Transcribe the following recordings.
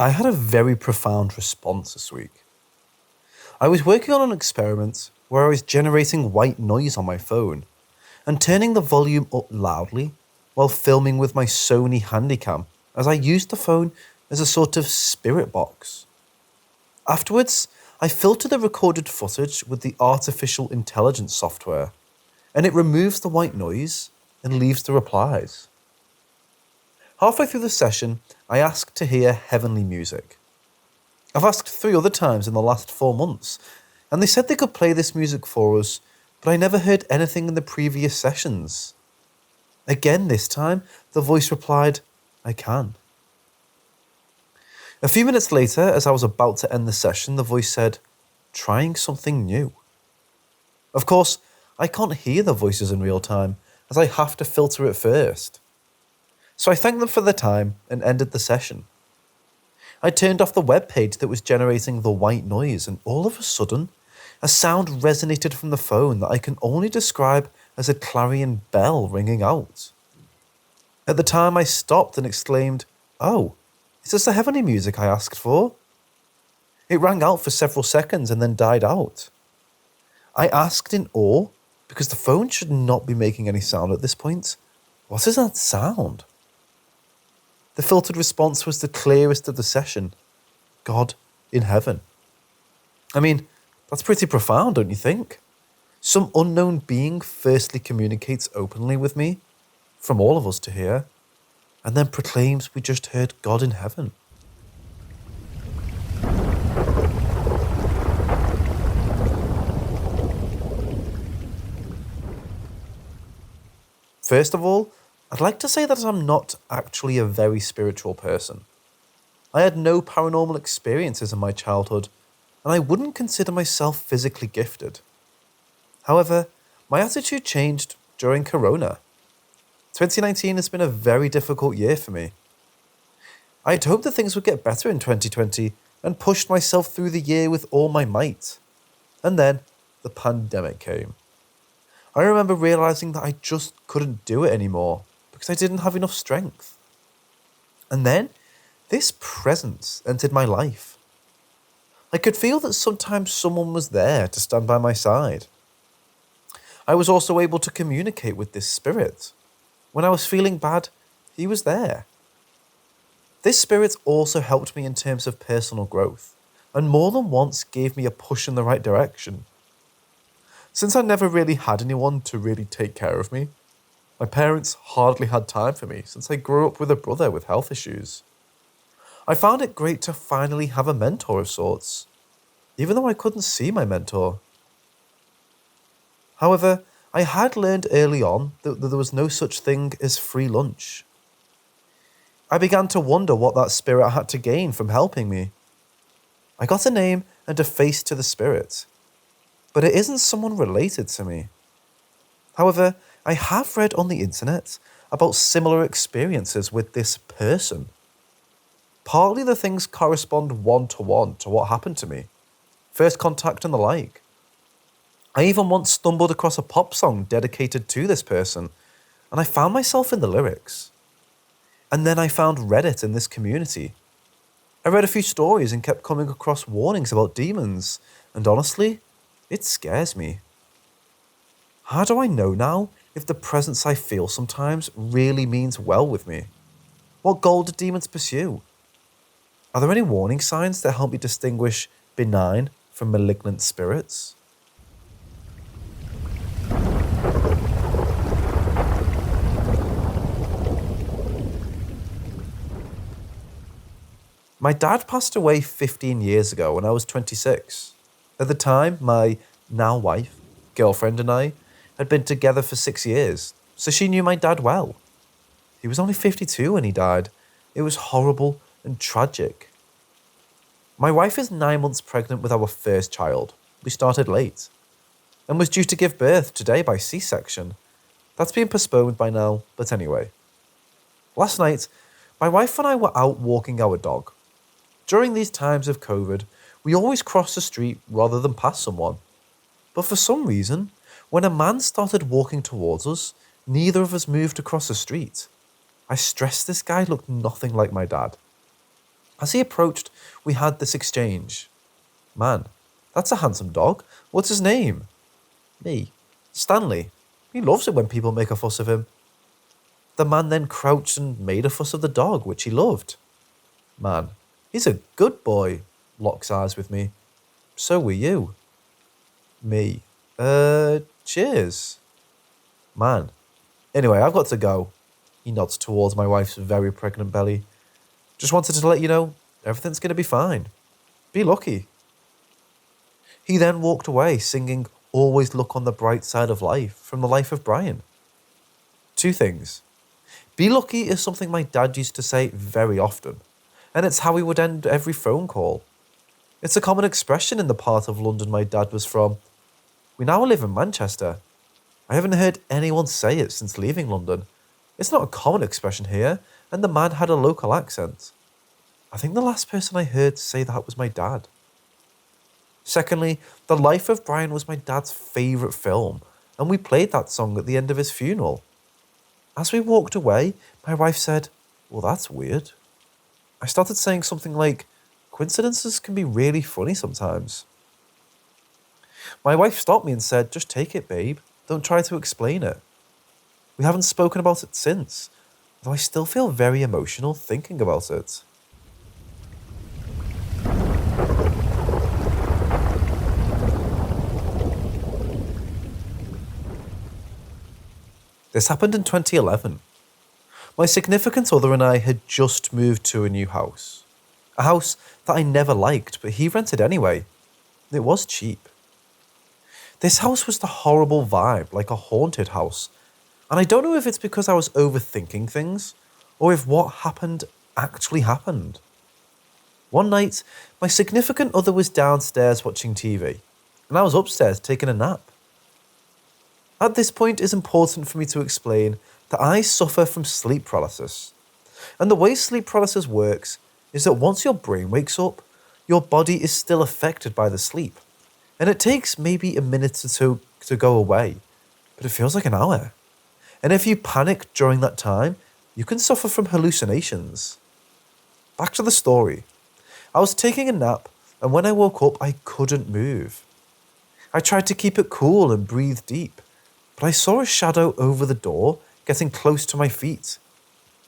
I had a very profound response this week. I was working on an experiment where I was generating white noise on my phone and turning the volume up loudly while filming with my Sony Handycam as I used the phone as a sort of spirit box. Afterwards, I filtered the recorded footage with the artificial intelligence software, and it removes the white noise and leaves the replies. Halfway through the session, I asked to hear heavenly music. I've asked 3 other times in the last 4 months, and they said they could play this music for us, but I never heard anything in the previous sessions. Again this time, the voice replied, "I can." A few minutes later, as I was about to end the session, the voice said, "Trying something new." Of course, I can't hear the voices in real time, as I have to filter it first. So I thanked them for their time and ended the session. I turned off the web page that was generating the white noise, and all of a sudden, a sound resonated from the phone that I can only describe as a clarion bell ringing out. At the time, I stopped and exclaimed, "Oh, is this the heavenly music I asked for?" It rang out for several seconds and then died out. I asked in awe, because the phone should not be making any sound at this point. "What is that sound?" The filtered response was the clearest of the session. God in heaven. I mean, that's pretty profound, don't you think? Some unknown being firstly communicates openly with me, from all of us to hear, and then proclaims we just heard God in heaven. First of all, I'd like to say that I'm not actually a very spiritual person. I had no paranormal experiences in my childhood, and I wouldn't consider myself physically gifted. However, my attitude changed during Corona. 2019 has been a very difficult year for me. I had hoped that things would get better in 2020 and pushed myself through the year with all my might. And then the pandemic came. I remember realizing that I just couldn't do it anymore because I didn't have enough strength. And then this presence entered my life. I could feel that sometimes someone was there to stand by my side. I was also able to communicate with this spirit. When I was feeling bad, he was there. This spirit also helped me in terms of personal growth, and more than once gave me a push in the right direction. Since I never really had anyone to really take care of me, my parents hardly had time for me since I grew up with a brother with health issues. I found it great to finally have a mentor of sorts, even though I couldn't see my mentor. However, I had learned early on that there was no such thing as free lunch. I began to wonder what that spirit had to gain from helping me. I got a name and a face to the spirit, but it isn't someone related to me. However, I have read on the internet about similar experiences with this person. Partly the things correspond one-to-one to what happened to me, first contact and the like. I even once stumbled across a pop song dedicated to this person, and I found myself in the lyrics. And then I found Reddit in this community. I read a few stories and kept coming across warnings about demons, and honestly, it scares me. How do I know now if the presence I feel sometimes really means well with me? What goal do demons pursue? Are there any warning signs that help me distinguish benign from malignant spirits? My dad passed away 15 years ago when I was 26. At the time, my now wife, girlfriend and I had been together for 6 years, so she knew my dad well. He was only 52 when he died. It was horrible and tragic. My wife is 9 months pregnant with our first child. We started late and was due to give birth today by C-section. That's been postponed by now, but anyway. Last night, my wife and I were out walking our dog. During these times of COVID, we always cross the street rather than pass someone. But for some reason, when a man started walking towards us, neither of us moved across the street. I stress this guy looked nothing like my dad. As he approached, we had this exchange. Man, that's a handsome dog. What's his name? Me. Stanley. He loves it when people make a fuss of him. The man then crouched and made a fuss of the dog, which he loved. Man, he's a good boy. Locks eyes with me. So were you. Me. Cheers. Man. Anyway, I've got to go. He nods towards my wife's very pregnant belly. Just wanted to let you know, everything's going to be fine. Be lucky. He then walked away singing Always Look on the Bright Side of Life from the life of Brian. Two things. Be lucky is something my dad used to say very often, and it's how he would end every phone call. It's a common expression in the part of London my dad was from. We now live in Manchester. I haven't heard anyone say it since leaving London. It's not a common expression here, and the man had a local accent. I think the last person I heard say that was my dad. Secondly, The Life of Brian was my dad's favourite film, and we played that song at the end of his funeral. As we walked away, my wife said, "Well, that's weird." I started saying something like, "Coincidences can be really funny sometimes." My wife stopped me and said, "Just take it, babe. Don't try to explain it." We haven't spoken about it since, though I still feel very emotional thinking about it. This happened in 2011. My significant other and I had just moved to a new house. A house that I never liked, but he rented anyway. It was cheap. This house was the horrible vibe, like a haunted house. And I don't know if it's because I was overthinking things, or if what happened actually happened. One night, my significant other was downstairs watching TV, and I was upstairs taking a nap. At this point, it's important for me to explain that I suffer from sleep paralysis. And the way sleep paralysis works is that once your brain wakes up, your body is still affected by the sleep. And it takes maybe a minute or two to go away, but it feels like an hour. And if you panic during that time, you can suffer from hallucinations. Back to the story. I was taking a nap, and when I woke up, I couldn't move. I tried to keep it cool and breathe deep, but I saw a shadow over the door getting close to my feet.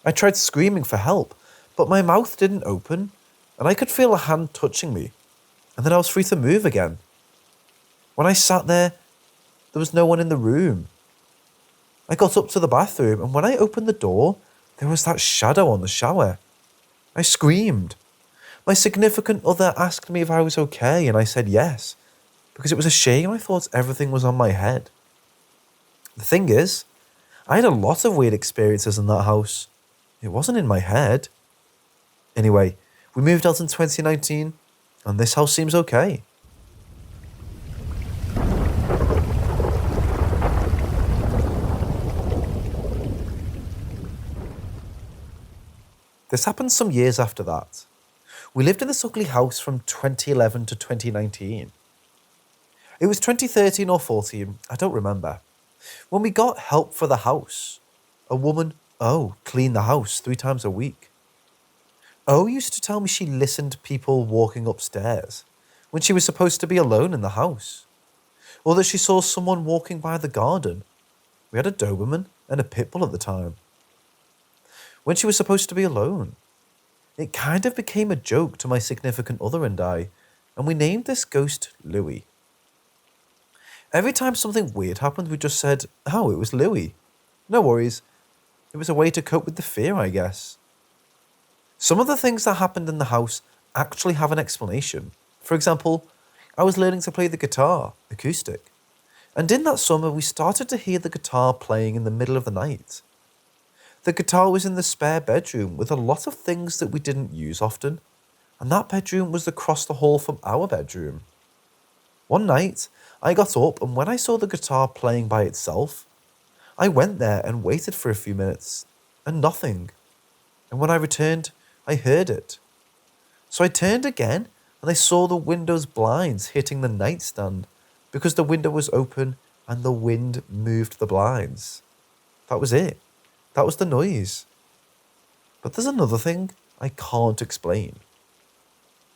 I tried screaming for help, but my mouth didn't open, and I could feel a hand touching me, and then I was free to move again. When I sat there was no one in the room. I got up to the bathroom, and when I opened the door, there was that shadow on the shower. I screamed. My significant other asked me if I was okay, and I said yes, because it was a shame I thought everything was on my head. The thing is, I had a lot of weird experiences in that house. It wasn't in my head. Anyway, we moved out in 2019, and this house seems okay. This happened some years after that. We lived in this ugly house from 2011 to 2019. It was 2013 or 14, I don't remember, when we got help for the house. A woman, cleaned the house 3 times a week. Used to tell me she listened to people walking upstairs when she was supposed to be alone in the house, or that she saw someone walking by the garden. We had a Doberman and a pit bull at the time. When she was supposed to be alone, it kind of became a joke to my significant other and I, and we named this ghost Louie. Every time something weird happened, we just said, it was Louie. No worries. It was a way to cope with the fear, I guess. Some of the things that happened in the house actually have an explanation. For example, I was learning to play the guitar, acoustic. And in that summer, we started to hear the guitar playing in the middle of the night. The guitar was in the spare bedroom with a lot of things that we didn't use often, and that bedroom was across the hall from our bedroom. One night, I got up, and when I saw the guitar playing by itself, I went there and waited for a few minutes, and nothing. And when I returned, I heard it. So I turned again, and I saw the window's blinds hitting the nightstand because the window was open and the wind moved the blinds. That was it. That was the noise. But there's another thing I can't explain.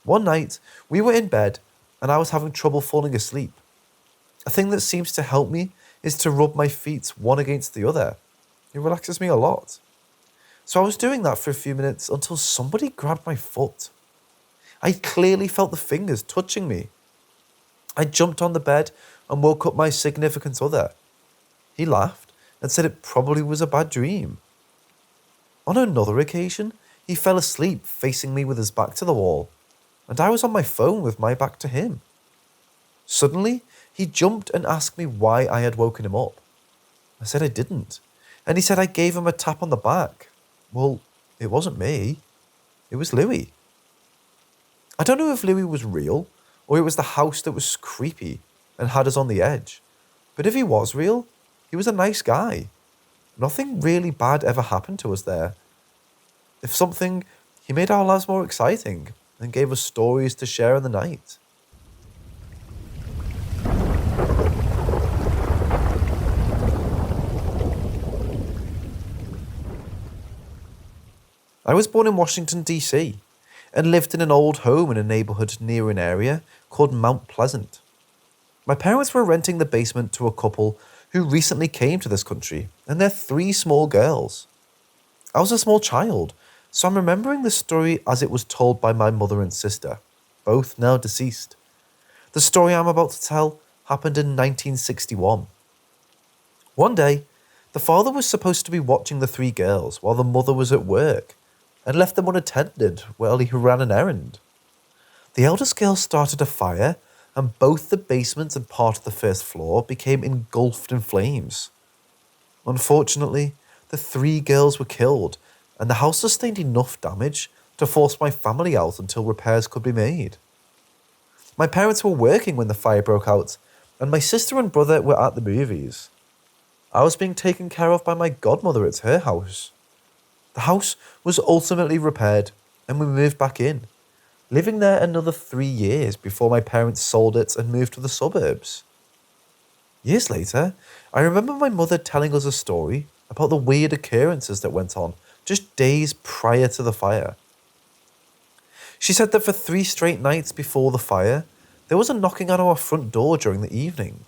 One night, we were in bed and I was having trouble falling asleep. A thing that seems to help me is to rub my feet one against the other. It relaxes me a lot. So I was doing that for a few minutes until somebody grabbed my foot. I clearly felt the fingers touching me. I jumped on the bed and woke up my significant other. He laughed and said it probably was a bad dream. On another occasion, he fell asleep facing me with his back to the wall, and I was on my phone with my back to him. Suddenly, he jumped and asked me why I had woken him up. I said I didn't, and he said I gave him a tap on the back. Well, it wasn't me. It was Louis. I don't know if Louis was real, or it was the house that was creepy and had us on the edge. But if he was real, he was a nice guy. Nothing really bad ever happened to us there. If something, he made our lives more exciting and gave us stories to share in the night. I was born in Washington, D.C., and lived in an old home in a neighborhood near an area called Mount Pleasant. My parents were renting the basement to a couple who recently came to this country, and their 3 small girls. I was a small child, so I'm remembering the story as it was told by my mother and sister, both now deceased. The story I'm about to tell happened in 1961. One day, the father was supposed to be watching the 3 girls while the mother was at work, and left them unattended while he ran an errand. The eldest girl started a fire, and both the basement and part of the first floor became engulfed in flames. Unfortunately, the 3 girls were killed, and the house sustained enough damage to force my family out until repairs could be made. My parents were working when the fire broke out, and my sister and brother were at the movies. I was being taken care of by my godmother at her house. The house was ultimately repaired, and we moved back in, living there another 3 years before my parents sold it and moved to the suburbs. Years later, I remember my mother telling us a story about the weird occurrences that went on just days prior to the fire. She said that for 3 straight nights before the fire, there was a knocking on our front door during the evening.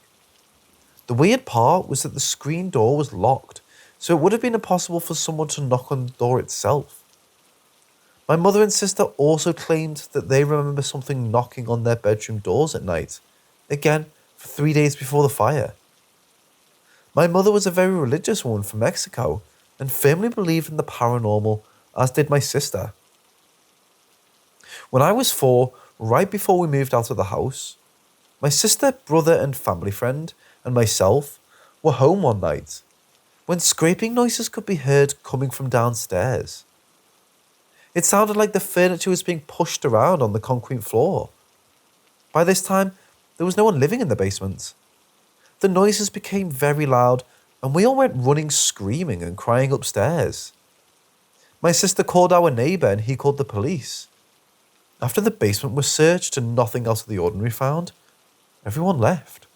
The weird part was that the screen door was locked, so it would have been impossible for someone to knock on the door itself. My mother and sister also claimed that they remember something knocking on their bedroom doors at night, again for 3 days before the fire. My mother was a very religious woman from Mexico and firmly believed in the paranormal, as did my sister. When I was 4, right before we moved out of the house, my sister, brother and family friend and myself were home one night when scraping noises could be heard coming from downstairs. It sounded like the furniture was being pushed around on the concrete floor. By this time, there was no one living in the basement. The noises became very loud, and we all went running, screaming and crying upstairs. My sister called our neighbour and he called the police. After the basement was searched and nothing out of the ordinary found, everyone left.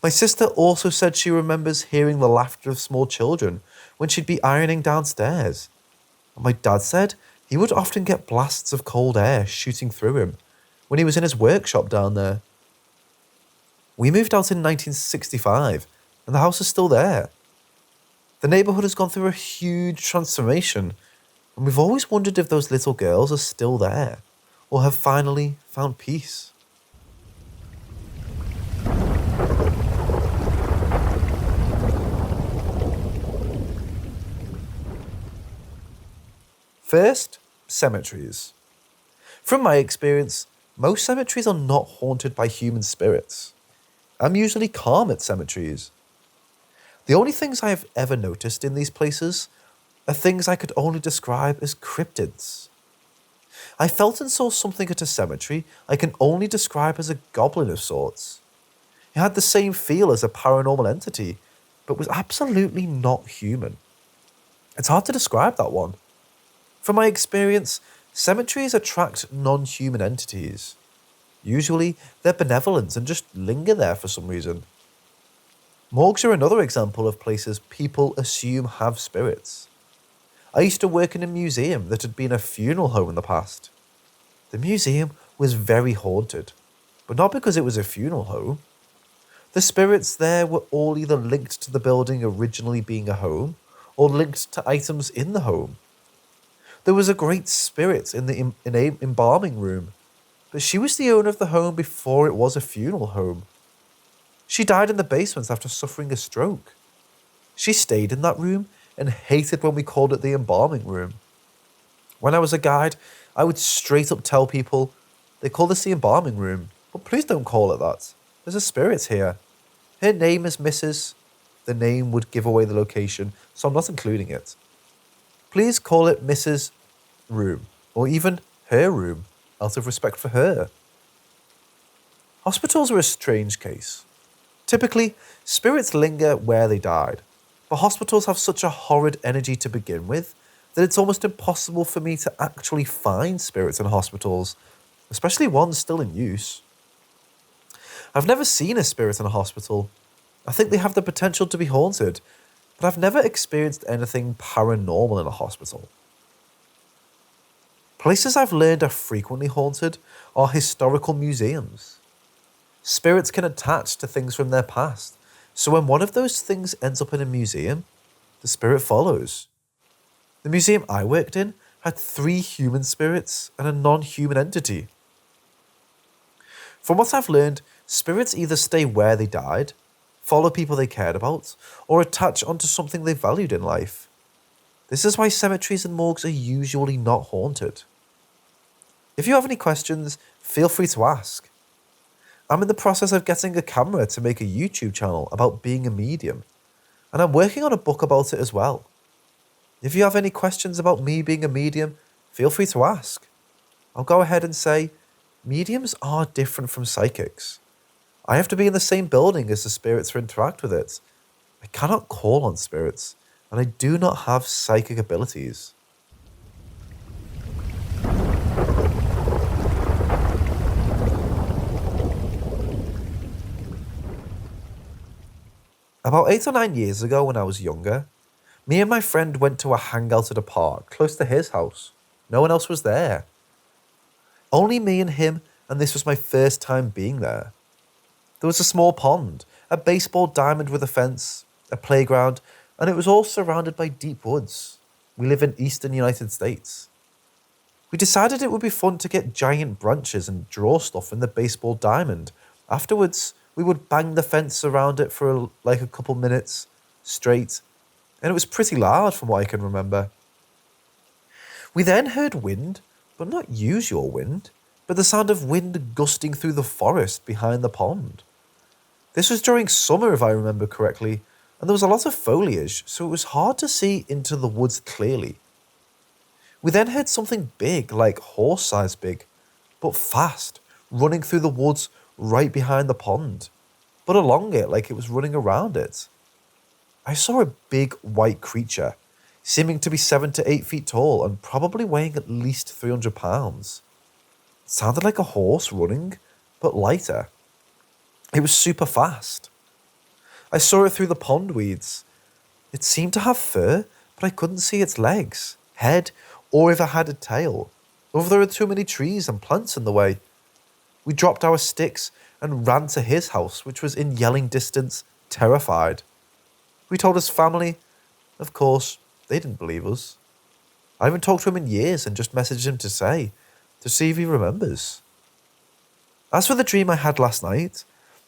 My sister also said she remembers hearing the laughter of small children when she'd be ironing downstairs. And my dad said he would often get blasts of cold air shooting through him when he was in his workshop down there. We moved out in 1965 and the house is still there. The neighbourhood has gone through a huge transformation, and we've always wondered if those little girls are still there or have finally found peace. First, cemeteries. From my experience, most cemeteries are not haunted by human spirits. I'm usually calm at cemeteries. The only things I have ever noticed in these places are things I could only describe as cryptids. I felt and saw something at a cemetery I can only describe as a goblin of sorts. It had the same feel as a paranormal entity, but was absolutely not human. It's hard to describe that one. From my experience, cemeteries attract non-human entities. Usually, they're benevolent and just linger there for some reason. Morgues are another example of places people assume have spirits. I used to work in a museum that had been a funeral home in the past. The museum was very haunted, but not because it was a funeral home. The spirits there were all either linked to the building originally being a home or linked to items in the home. There was a great spirit in the embalming room, but she was the owner of the home before it was a funeral home. She died in the basement after suffering a stroke. She stayed in that room and hated when we called it the embalming room. When I was a guide, I would straight up tell people, they call this the embalming room, but please don't call it that. There's a spirit here. Her name is Mrs. The name would give away the location, so I'm not including it. Please call it Mrs. Room, or even her room, out of respect for her. Hospitals are a strange case. Typically, spirits linger where they died, but hospitals have such a horrid energy to begin with that it's almost impossible for me to actually find spirits in hospitals, especially ones still in use. I've never seen a spirit in a hospital. I think they have the potential to be haunted, but I've never experienced anything paranormal in a hospital. Places I've learned are frequently haunted are historical museums. Spirits can attach to things from their past, so when one of those things ends up in a museum, the spirit follows. The museum I worked in had 3 human spirits and a non-human entity. From what I've learned, spirits either stay where they died, follow people they cared about, or attach onto something they valued in life. This is why cemeteries and morgues are usually not haunted. If you have any questions, feel free to ask. I'm in the process of getting a camera to make a YouTube channel about being a medium, and I'm working on a book about it as well. If you have any questions about me being a medium, feel free to ask. I'll go ahead and say, mediums are different from psychics. I have to be in the same building as the spirits to interact with it. I cannot call on spirits, and I do not have psychic abilities. About 8 or 9 years ago when I was younger, me and my friend went to a hangout at a park close to his house. No one else was there. Only me and him, and this was my first time being there. There was a small pond, a baseball diamond with a fence, a playground, and it was all surrounded by deep woods. We live in eastern United States. We decided it would be fun to get giant branches and draw stuff in the baseball diamond. Afterwards, we would bang the fence around it for like a couple minutes straight, and it was pretty loud from what I can remember. We then heard wind, but not usual wind, but the sound of wind gusting through the forest behind the pond. This was during summer, if I remember correctly, and there was a lot of foliage, so it was hard to see into the woods clearly. We then heard something big, like horse-sized big, but fast, running through the woods right behind the pond, but along it like it was running around it. I saw a big white creature, seeming to be 7 to 8 feet tall and probably weighing at least 300 pounds. It sounded like a horse running, but lighter. It was super fast. I saw it through the pond weeds. It seemed to have fur, but I couldn't see its legs, head, or if it had a tail, or if there were too many trees and plants in the way. We dropped our sticks and ran to his house, which was in yelling distance, terrified. We told his family. Of course, they didn't believe us. I haven't talked to him in years and just messaged him to see if he remembers. As for the dream I had last night,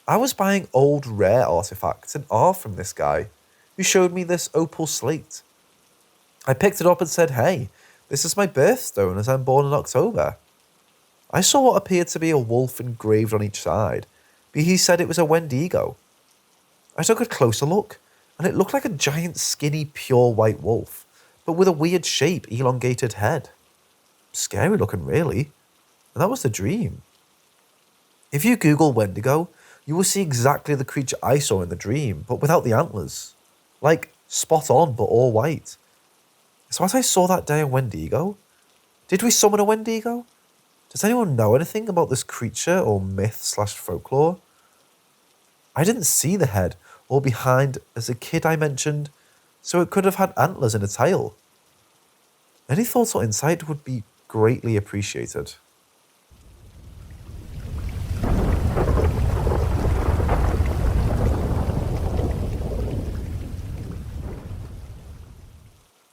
I was buying old rare artifacts and art from this guy, who showed me this opal slate. I picked it up and said, "Hey, this is my birthstone as I'm born in October." I saw what appeared to be a wolf engraved on each side, but he said it was a Wendigo. I took a closer look, and it looked like a giant skinny pure white wolf, but with a weird shape, elongated head. Scary looking really, and that was the dream. If you Google Wendigo, you will see exactly the creature I saw in the dream, but without the antlers. Like, spot on, but all white. So what I saw that day a Wendigo? Did we summon a Wendigo? Does anyone know anything about this creature or myth/folklore? I didn't see the head or behind as a kid I mentioned, so it could have had antlers and a tail. Any thoughts or insight would be greatly appreciated.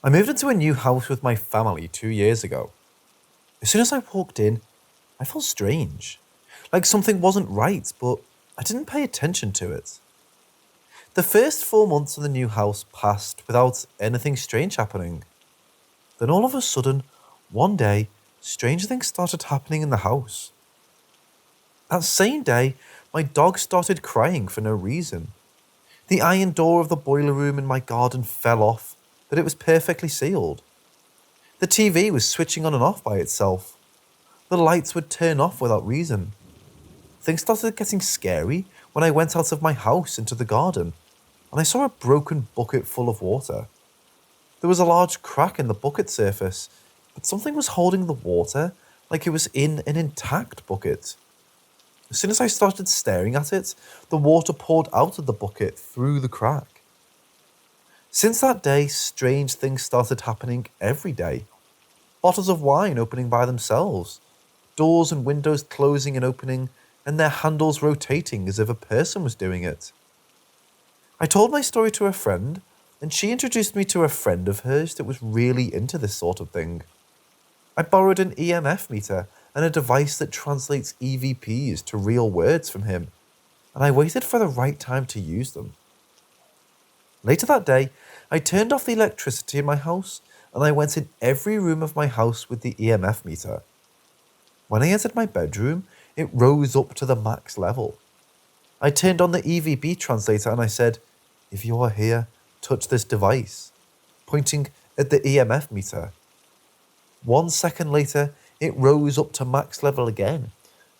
I moved into a new house with my family 2 years ago. As soon as I walked in, I felt strange. Like something wasn't right, but I didn't pay attention to it. The first 4 months in the new house passed without anything strange happening. Then all of a sudden, one day, strange things started happening in the house. That same day, my dog started crying for no reason. The iron door of the boiler room in my garden fell off, but it was perfectly sealed. The TV was switching on and off by itself. The lights would turn off without reason. Things started getting scary when I went out of my house into the garden, and I saw a broken bucket full of water. There was a large crack in the bucket surface, but something was holding the water like it was in an intact bucket. As soon as I started staring at it, the water poured out of the bucket through the crack. Since that day, strange things started happening every day. Bottles of wine opening by themselves, doors and windows closing and opening, and their handles rotating as if a person was doing it. I told my story to a friend, and she introduced me to a friend of hers that was really into this sort of thing. I borrowed an EMF meter and a device that translates EVPs to real words from him, and I waited for the right time to use them. Later that day, I turned off the electricity in my house, and I went in every room of my house with the EMF meter. When I entered my bedroom, it rose up to the max level. I turned on the EVP translator and I said, "If you are here, touch this device," pointing at the EMF meter. 1 second later, it rose up to max level again.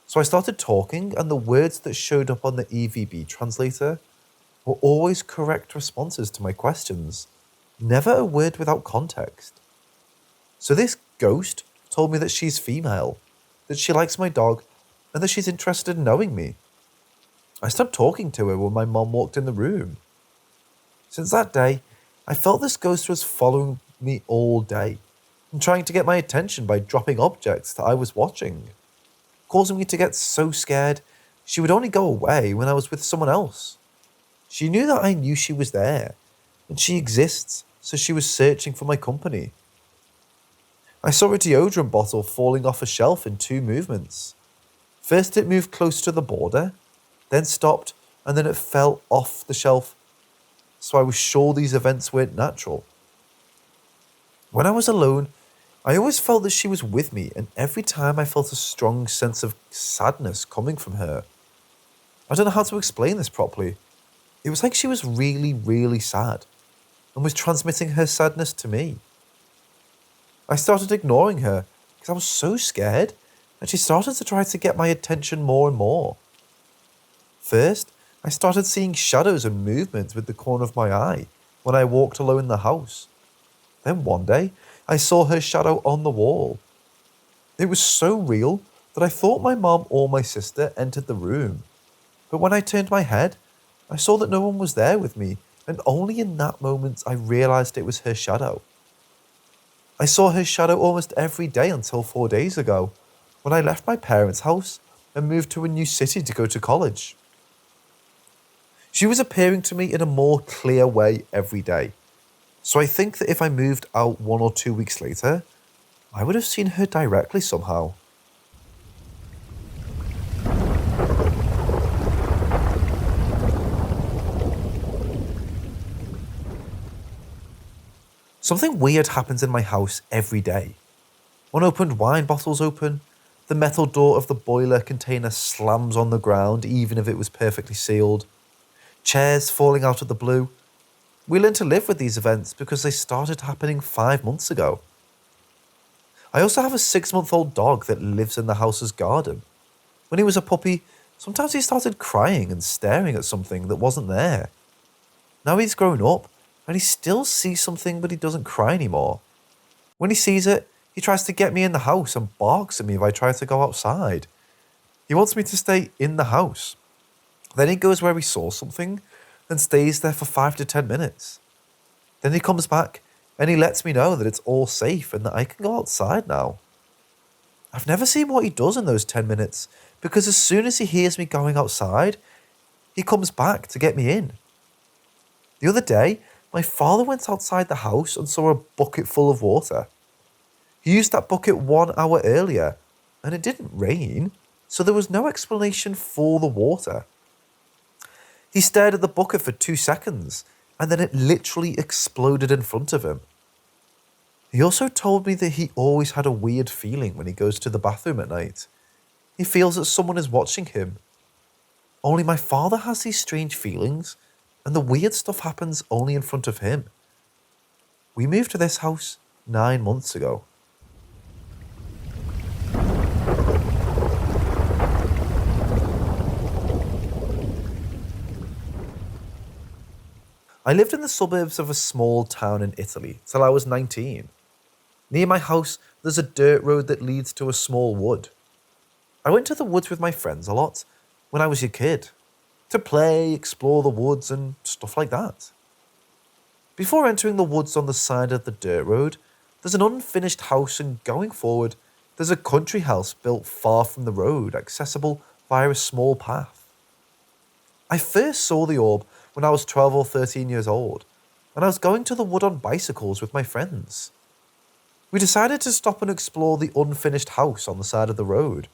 So I started talking, and the words that showed up on the EVP translator were always correct responses to my questions, never a word without context. So this ghost told me that she's female, that she likes my dog, and that she's interested in knowing me. I stopped talking to her when my mom walked in the room. Since that day, I felt this ghost was following me all day and trying to get my attention by dropping objects that I was watching, causing me to get so scared she would only go away when I was with someone else. She knew that I knew she was there, and she exists, so she was searching for my company. I saw a deodorant bottle falling off a shelf in 2 movements. First it moved close to the border, then stopped, and then it fell off the shelf, so I was sure these events weren't natural. When I was alone, I always felt that she was with me, and every time I felt a strong sense of sadness coming from her. I don't know how to explain this properly. It was like she was really, really sad, and was transmitting her sadness to me. I started ignoring her because I was so scared, and she started to try to get my attention more and more. First, I started seeing shadows and movement with the corner of my eye when I walked alone in the house. Then one day, I saw her shadow on the wall. It was so real that I thought my mom or my sister entered the room. But when I turned my head, I saw that no one was there with me, and only in that moment I realized it was her shadow. I saw her shadow almost every day until 4 days ago, when I left my parents' house and moved to a new city to go to college. She was appearing to me in a more clear way every day, so I think that if I moved out 1 or 2 weeks later, I would have seen her directly somehow. Something weird happens in my house every day. Unopened wine bottles open, the metal door of the boiler container slams on the ground even if it was perfectly sealed, chairs falling out of the blue. We learned to live with these events because they started happening 5 months ago. I also have a 6-month-old dog that lives in the house's garden. When he was a puppy, sometimes he started crying and staring at something that wasn't there. Now he's grown up, and he still sees something, but he doesn't cry anymore. When he sees it, he tries to get me in the house and barks at me if I try to go outside. He wants me to stay in the house. Then he goes where he saw something and stays there for 5 to 10 minutes. Then he comes back and he lets me know that it's all safe and that I can go outside now. I've never seen what he does in those 10 minutes because as soon as he hears me going outside, he comes back to get me in. The other day, My father went outside the house and saw a bucket full of water. He used that bucket 1 hour earlier, and it didn't rain, so there was no explanation for the water. He stared at the bucket for 2 seconds, and then it literally exploded in front of him. He also told me that he always had a weird feeling when he goes to the bathroom at night. He feels that someone is watching him. Only my father has these strange feelings, and the weird stuff happens only in front of him. We moved to this house 9 months ago. I lived in the suburbs of a small town in Italy till I was 19. Near my house, there's a dirt road that leads to a small wood. I went to the woods with my friends a lot when I was a kid, to play, explore the woods, and stuff like that. Before entering the woods on the side of the dirt road, there's an unfinished house, and going forward, there's a country house built far from the road, accessible via a small path. I first saw the orb when I was 12 or 13 years old, and I was going to the wood on bicycles with my friends. We decided to stop and explore the unfinished house on the side of the road,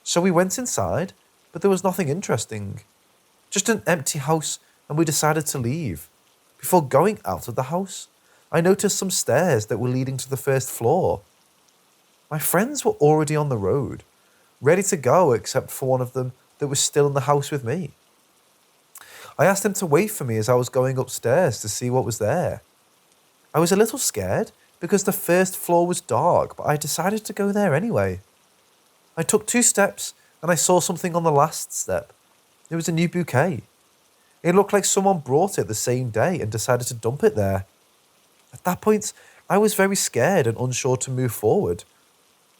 so we went inside, but there was nothing interesting. Just an empty house, and we decided to leave. Before going out of the house, I noticed some stairs that were leading to the first floor. My friends were already on the road, ready to go except for one of them that was still in the house with me. I asked him to wait for me as I was going upstairs to see what was there. I was a little scared because the first floor was dark, but I decided to go there anyway. I took 2 steps and I saw something on the last step. It was a new bouquet. It looked like someone brought it the same day and decided to dump it there. At that point, I was very scared and unsure to move forward.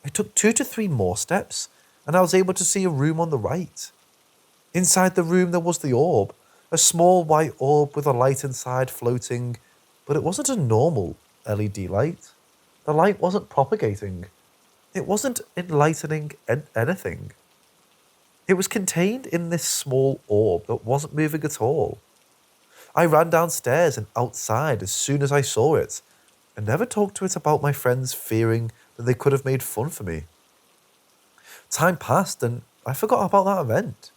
I took 2 to 3 more steps and I was able to see a room on the right. Inside the room there was the orb, a small white orb with a light inside floating, but it wasn't a normal LED light. The light wasn't propagating. It wasn't enlightening anything. It was contained in this small orb that wasn't moving at all. I ran downstairs and outside as soon as I saw it, and never talked to it about my friends fearing that they could have made fun for me. Time passed and I forgot about that event.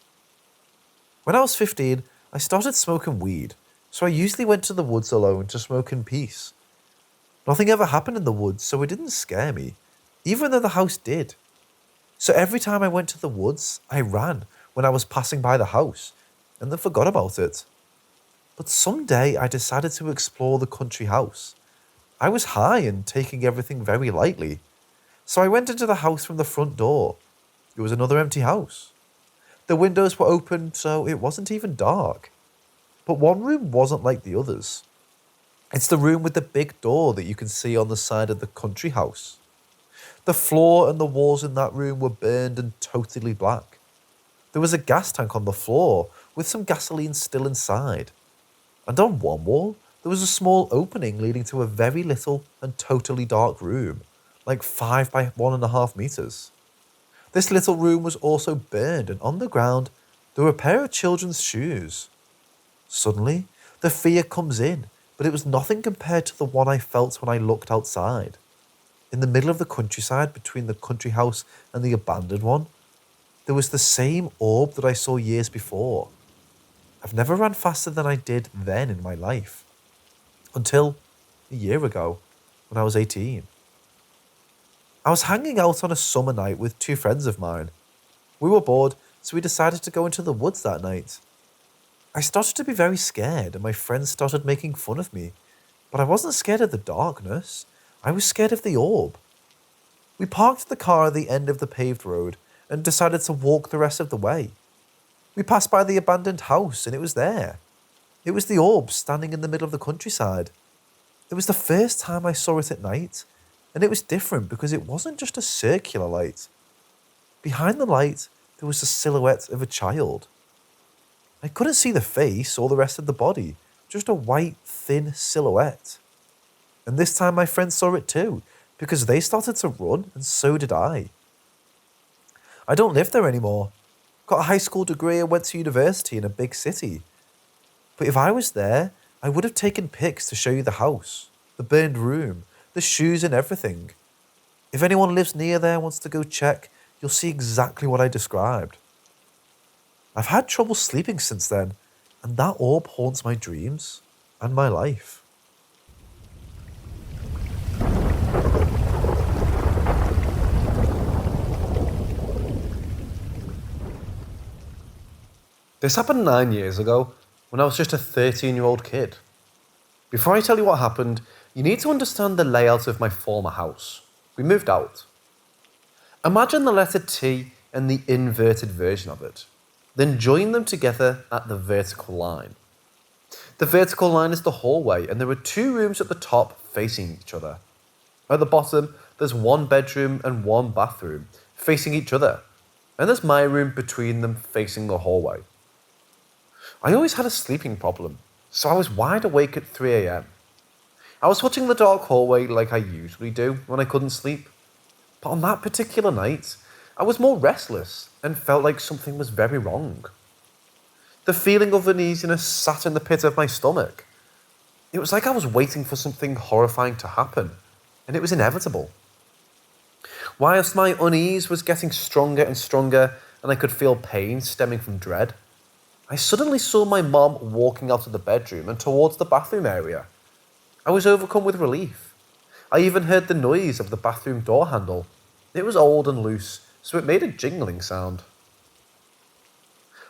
When I was 15, I started smoking weed, so I usually went to the woods alone to smoke in peace. Nothing ever happened in the woods, so it didn't scare me, even though the house did. So every time I went to the woods, I ran when I was passing by the house, and then forgot about it. But someday I decided to explore the country house. I was high and taking everything very lightly, so I went into the house from the front door. It was another empty house. The windows were open, so it wasn't even dark. But one room wasn't like the others. It's the room with the big door that you can see on the side of the country house. The floor and the walls in that room were burned and totally black. There was a gas tank on the floor with some gasoline still inside. And on one wall, there was a small opening leading to a very little and totally dark room, like 5 by 1.5 meters. This little room was also burned, and on the ground, there were a pair of children's shoes. Suddenly, the fear comes in, but it was nothing compared to the one I felt when I looked outside. In the middle of the countryside, between the country house and the abandoned one, there was the same orb that I saw years before. I've never ran faster than I did then in my life. Until a year ago, when I was 18. I was hanging out on a summer night with 2 friends of mine. We were bored, so we decided to go into the woods that night. I started to be very scared, and my friends started making fun of me. But I wasn't scared of the darkness. I was scared of the orb. We parked the car at the end of the paved road and decided to walk the rest of the way. We passed by the abandoned house, and it was there. It was the orb standing in the middle of the countryside. It was the first time I saw it at night, and it was different because it wasn't just a circular light. Behind the light, there was the silhouette of a child. I couldn't see the face or the rest of the body, just a white, thin silhouette. And this time my friends saw it too, because they started to run, and so did I. I don't live there anymore. Got a high school degree and went to university in a big city. But if I was there, I would have taken pics to show you the house, the burned room, the shoes and everything. If anyone lives near there and wants to go check, you'll see exactly what I described. I've had trouble sleeping since then, and that orb haunts my dreams and my life. This happened 9 years ago when I was just a 13-year-old kid. Before I tell you what happened, you need to understand the layout of my former house. We moved out. Imagine the letter T and the inverted version of it. Then join them together at the vertical line. The vertical line is the hallway, and there are 2 rooms at the top facing each other. At the bottom, there's 1 bedroom and 1 bathroom facing each other, and there's my room between them facing the hallway. I always had a sleeping problem, so I was wide awake at 3 a.m. I was watching the dark hallway like I usually do when I couldn't sleep. But on that particular night, I was more restless and felt like something was very wrong. The feeling of uneasiness sat in the pit of my stomach. It was like I was waiting for something horrifying to happen, and it was inevitable. Whilst my unease was getting stronger and stronger, and I could feel pain stemming from dread, I suddenly saw my mom walking out of the bedroom and towards the bathroom area. I was overcome with relief. I even heard the noise of the bathroom door handle. It was old and loose, so it made a jingling sound.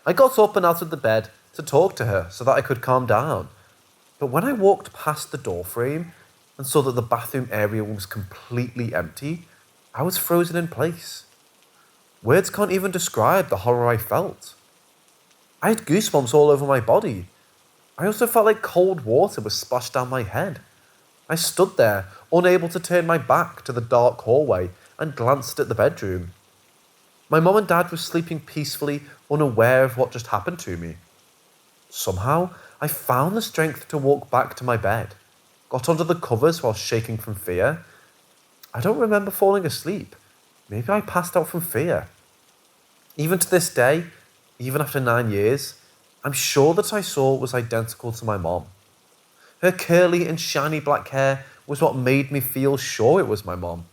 I got up and out of the bed to talk to her so that I could calm down. But when I walked past the door frame and saw that the bathroom area was completely empty, I was frozen in place. Words can't even describe the horror I felt. I had goosebumps all over my body. I also felt like cold water was splashed down my head. I stood there, unable to turn my back to the dark hallway, and glanced at the bedroom. My mum and dad were sleeping peacefully, unaware of what just happened to me. Somehow, I found the strength to walk back to my bed, got under the covers while shaking from fear. I don't remember falling asleep. Maybe I passed out from fear. Even to this day, even after 9 years, I'm sure that I saw what was identical to my mom. Her curly and shiny black hair was what made me feel sure it was my mom.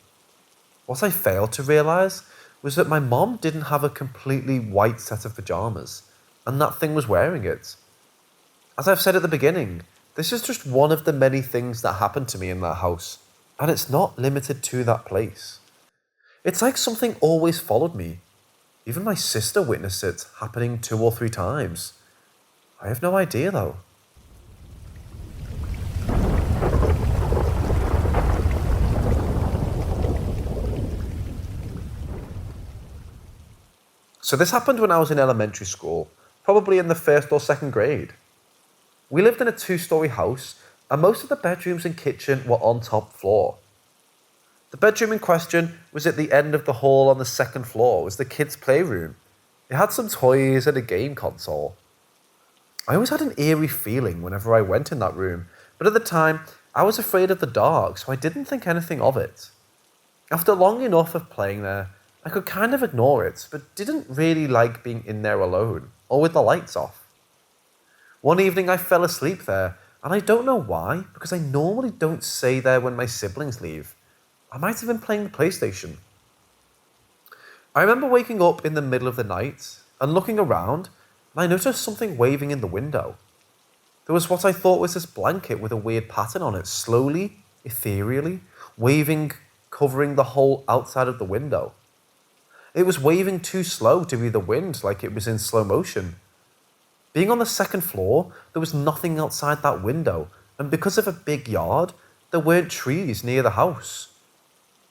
What I failed to realise was that my mom didn't have a completely white set of pyjamas, and that thing was wearing it. As I've said at the beginning, this is just one of the many things that happened to me in that house, and it's not limited to that place. It's like something always followed me. Even my sister witnessed it happening 2 or 3 times. I have no idea though. So this happened when I was in elementary school, probably in the 1st or 2nd grade. We lived in a 2-story house, and most of the bedrooms and kitchen were on top floor. The bedroom in question was at the end of the hall on the 2nd floor. It was the kids' playroom. It had some toys and a game console. I always had an eerie feeling whenever I went in that room, but at the time, I was afraid of the dark, so I didn't think anything of it. After long enough of playing there, I could kind of ignore it, but didn't really like being in there alone, or with the lights off. One evening I fell asleep there, and I don't know why, because I normally don't stay there when my siblings leave. I might have been playing the PlayStation. I remember waking up in the middle of the night and looking around, and I noticed something waving in the window. There was what I thought was this blanket with a weird pattern on it, slowly, ethereally, waving, covering the whole outside of the window. It was waving too slow to be the wind, like it was in slow motion. Being on the 2nd floor, there was nothing outside that window, and because of a big yard, there weren't trees near the house.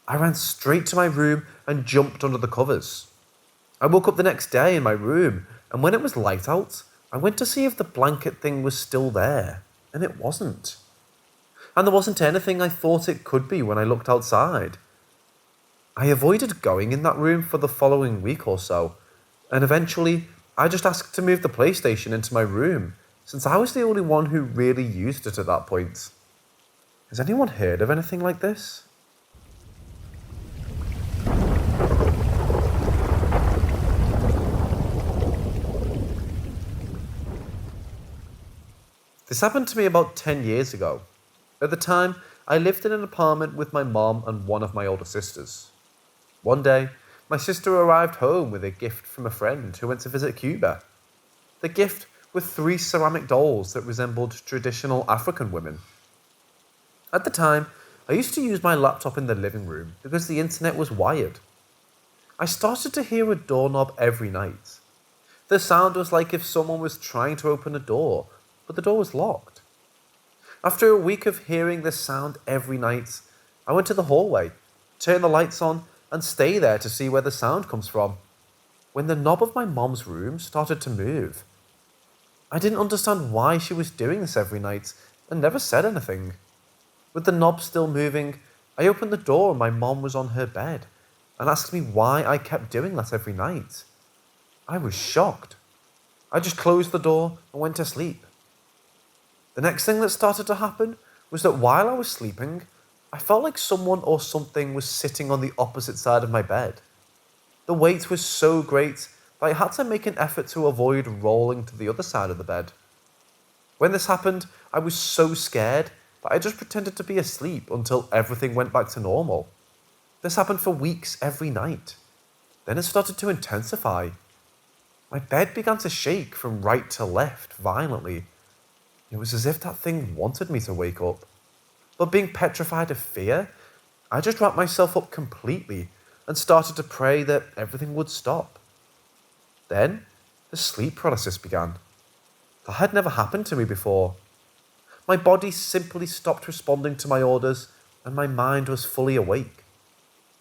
I ran straight to my room and jumped under the covers. I woke up the next day in my room, and when it was light out, I went to see if the blanket thing was still there, and it wasn't. And there wasn't anything I thought it could be when I looked outside. I avoided going in that room for the following week or so, and eventually I just asked to move the PlayStation into my room, since I was the only one who really used it at that point. Has anyone heard of anything like this? This happened to me about 10 years ago. At the time, I lived in an apartment with my mom and one of my older sisters. One day, my sister arrived home with a gift from a friend who went to visit Cuba. The gift were three ceramic dolls that resembled traditional African women. At the time, I used to use my laptop in the living room because the internet was wired. I started to hear a doorknob every night. The sound was like if someone was trying to open a door, but the door was locked. After a week of hearing this sound every night, I went to the hallway, turned the lights on, and stay there to see where the sound comes from. When the knob of my mom's room started to move, I didn't understand why she was doing this every night and never said anything. With the knob still moving, I opened the door and my mom was on her bed and asked me why I kept doing that every night. I was shocked. I just closed the door and went to sleep. The next thing that started to happen was that while I was sleeping, I felt like someone or something was sitting on the opposite side of my bed. The weight was so great that I had to make an effort to avoid rolling to the other side of the bed. When this happened, I was so scared that I just pretended to be asleep until everything went back to normal. This happened for weeks every night. Then it started to intensify. My bed began to shake from right to left violently. It was as if that thing wanted me to wake up. But being petrified of fear, I just wrapped myself up completely and started to pray that everything would stop. Then, the sleep paralysis began. That had never happened to me before. My body simply stopped responding to my orders and my mind was fully awake.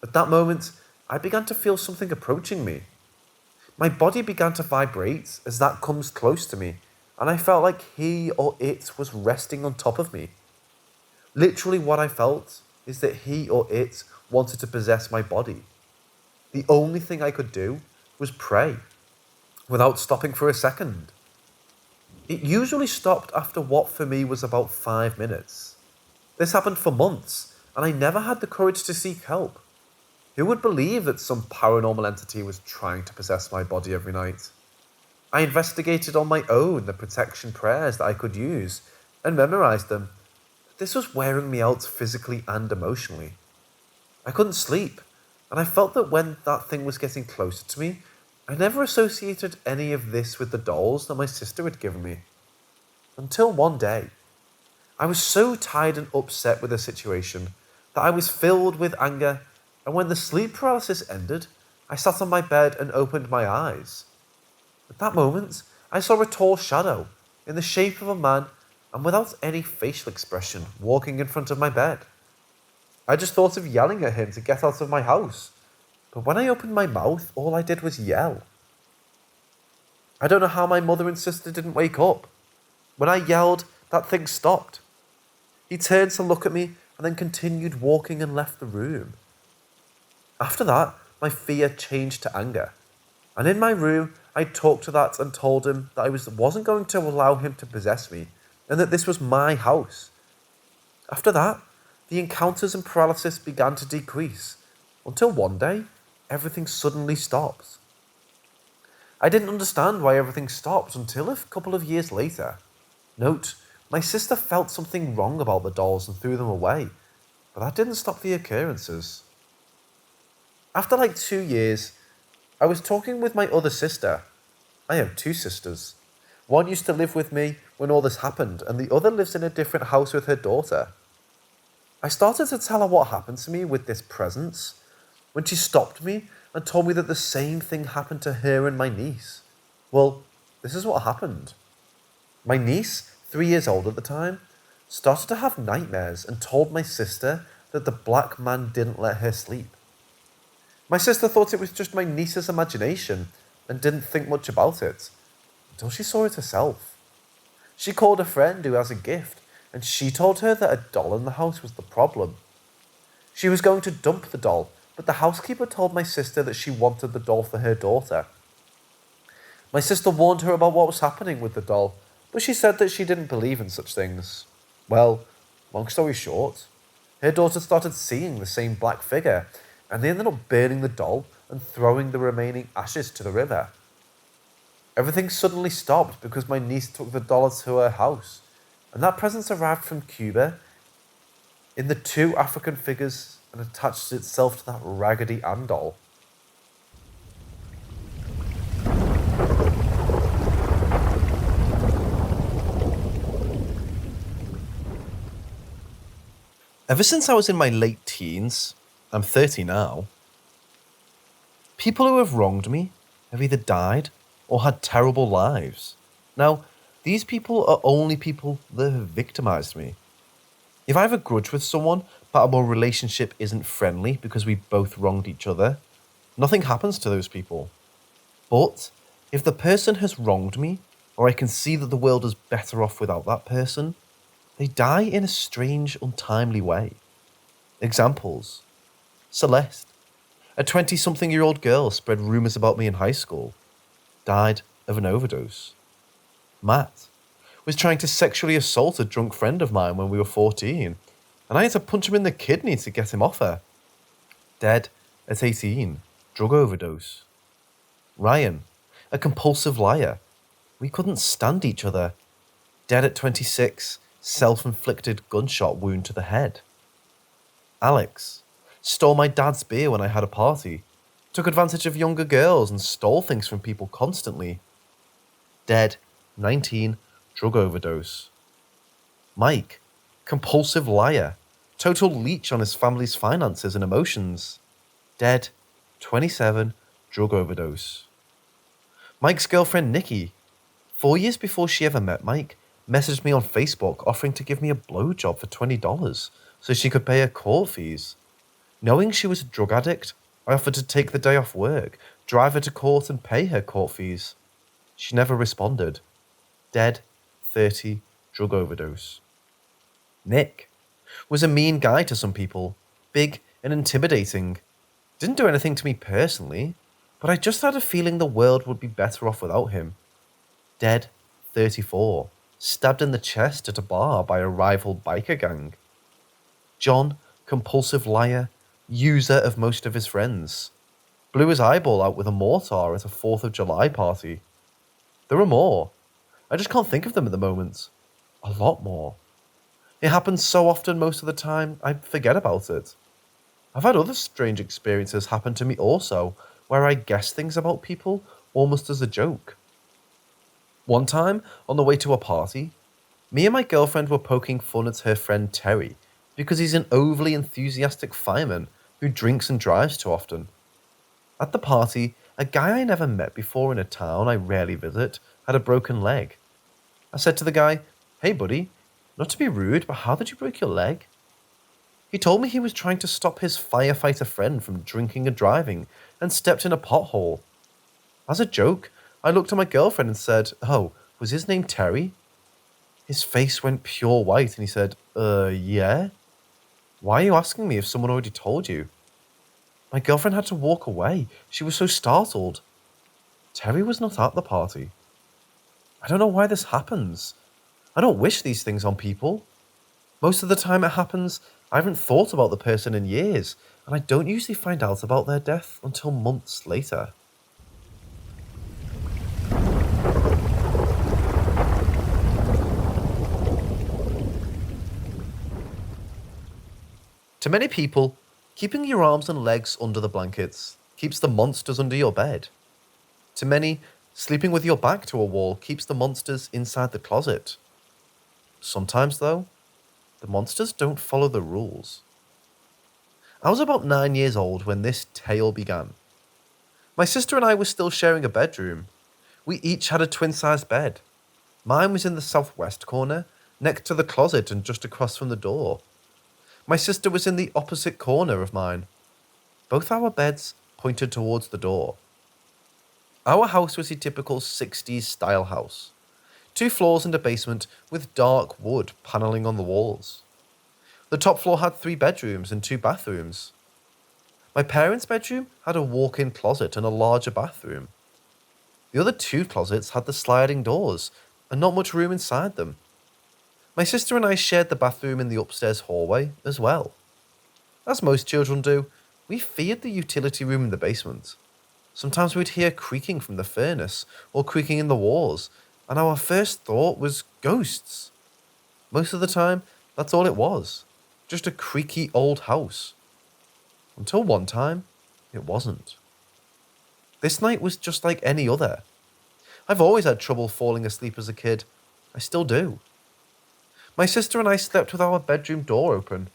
At that moment, I began to feel something approaching me. My body began to vibrate as that comes close to me, and I felt like he or it was resting on top of me. Literally what I felt is that he or it wanted to possess my body. The only thing I could do was pray, without stopping for a second. It usually stopped after what for me was about 5 minutes. This happened for months, and I never had the courage to seek help. Who would believe that some paranormal entity was trying to possess my body every night? I investigated on my own the protection prayers that I could use and memorized them. This was wearing me out physically and emotionally. I couldn't sleep, and I felt that when that thing was getting closer to me, I never associated any of this with the dolls that my sister had given me. Until one day, I was so tired and upset with the situation that I was filled with anger, and when the sleep paralysis ended, I sat on my bed and opened my eyes. At that moment, I saw a tall shadow in the shape of a man and without any facial expression walking in front of my bed. I just thought of yelling at him to get out of my house, but when I opened my mouth, all I did was yell. I don't know how my mother and sister didn't wake up. When I yelled, that thing stopped. He turned to look at me and then continued walking and left the room. After that, my fear changed to anger. And in my room, I talked to that and told him that I wasn't going to allow him to possess me and that this was my house. After that, the encounters and paralysis began to decrease until one day, everything suddenly stopped. I didn't understand why everything stopped until a couple of years later. Note, my sister felt something wrong about the dolls and threw them away, but that didn't stop the occurrences. After like 2 years, I was talking with my other sister. I have two sisters. One used to live with me when all this happened, and the other lives in a different house with her daughter. I started to tell her what happened to me with this presence when she stopped me and told me that the same thing happened to her and my niece. Well, this is what happened. My niece, 3 years old at the time, started to have nightmares and told my sister that the black man didn't let her sleep. My sister thought it was just my niece's imagination and didn't think much about it until she saw it herself. She called a friend who has a gift and she told her that a doll in the house was the problem. She was going to dump the doll, but the housekeeper told my sister that she wanted the doll for her daughter. My sister warned her about what was happening with the doll, but she said that she didn't believe in such things. Well, long story short, her daughter started seeing the same black figure, and they ended up burning the doll and throwing the remaining ashes to the river. Everything suddenly stopped because my niece took the doll to her house, And that presence arrived from Cuba in the two African figures and attached itself to that Raggedy Ann doll. Ever since I was in my late teens, I'm 30 now, people who have wronged me have either died or had terrible lives. Now, these people are only people that have victimized me. If I have a grudge with someone, but our relationship isn't friendly because we both wronged each other, nothing happens to those people. But if the person has wronged me, or I can see that the world is better off without that person, they die in a strange, untimely way. Examples: Celeste, a 20-something-year-old girl spread rumours about me in high school, died of an overdose. Matt was trying to sexually assault a drunk friend of mine when we were 14, and I had to punch him in the kidney to get him off her. Dead at 18, drug overdose. Ryan, a compulsive liar. We couldn't stand each other. Dead at 26, self-inflicted gunshot wound to the head. Alex stole my dad's beer when I had a party, took advantage of younger girls and stole things from people constantly. Dead, 19, drug overdose. Mike, compulsive liar, total leech on his family's finances and emotions. Dead, 27, drug overdose. Mike's girlfriend Nikki, 4 years before she ever met Mike, messaged me on Facebook offering to give me a blowjob for $20 so she could pay her court fees. Knowing she was a drug addict, I offered to take the day off work, drive her to court and pay her court fees. She never responded. Dead, 30, drug overdose. Nick was a mean guy to some people, big and intimidating. Didn't do anything to me personally, but I just had a feeling the world would be better off without him. Dead, 34, stabbed in the chest at a bar by a rival biker gang. John, compulsive liar, user of most of his friends. Blew his eyeball out with a mortar at a 4th of July party. There are more. I just can't think of them at the moment. A lot more. It happens so often most of the time, I forget about it. I've had other strange experiences happen to me also, where I guess things about people almost as a joke. One time, on the way to a party, me and my girlfriend were poking fun at her friend Terry because he's an overly enthusiastic fireman who drinks and drives too often. At the party, a guy I never met before in a town I rarely visit had a broken leg. I said to the guy, "Hey buddy, not to be rude, but how did you break your leg?" He told me he was trying to stop his firefighter friend from drinking and driving and stepped in a pothole. As a joke, I looked at my girlfriend and said, "Oh, was his name Terry?" His face went pure white and he said, yeah? Why are you asking me if someone already told you?" My girlfriend had to walk away. She was so startled. Terry was not at the party. I don't know why this happens. I don't wish these things on people. Most of the time it happens, I haven't thought about the person in years, and I don't usually find out about their death until months later. To many people, keeping your arms and legs under the blankets keeps the monsters under your bed. To many, sleeping with your back to a wall keeps the monsters inside the closet. Sometimes, though, the monsters don't follow the rules. I was about 9 years old when this tale began. My sister and I were still sharing a bedroom. We each had a twin-sized bed. Mine was in the southwest corner, next to the closet and just across from the door. My sister was in the opposite corner of mine. Both our beds pointed towards the door. Our house was a typical 60s style house. 2 floors and a basement with dark wood paneling on the walls. The top floor had 3 bedrooms and 2 bathrooms. My parents' bedroom had a walk-in closet and a larger bathroom. The other 2 closets had the sliding doors and not much room inside them. My sister and I shared the bathroom in the upstairs hallway as well. As most children do, we feared the utility room in the basement. Sometimes we'd hear creaking from the furnace or creaking in the walls, and our first thought was ghosts. Most of the time, that's all it was. Just a creaky old house. Until one time, it wasn't. This night was just like any other. I've always had trouble falling asleep as a kid. I still do. My sister and I slept with our bedroom door open.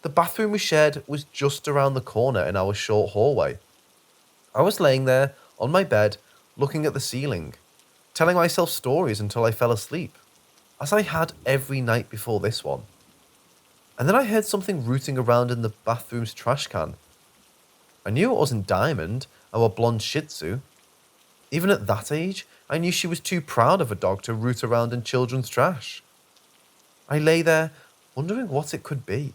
The bathroom we shared was just around the corner in our short hallway. I was laying there on my bed, looking at the ceiling, telling myself stories until I fell asleep, as I had every night before this one. And then I heard something rooting around in the bathroom's trash can. I knew it wasn't Diamond, our blonde Shih Tzu. Even at that age, I knew she was too proud of a dog to root around in children's trash. I lay there, wondering what it could be,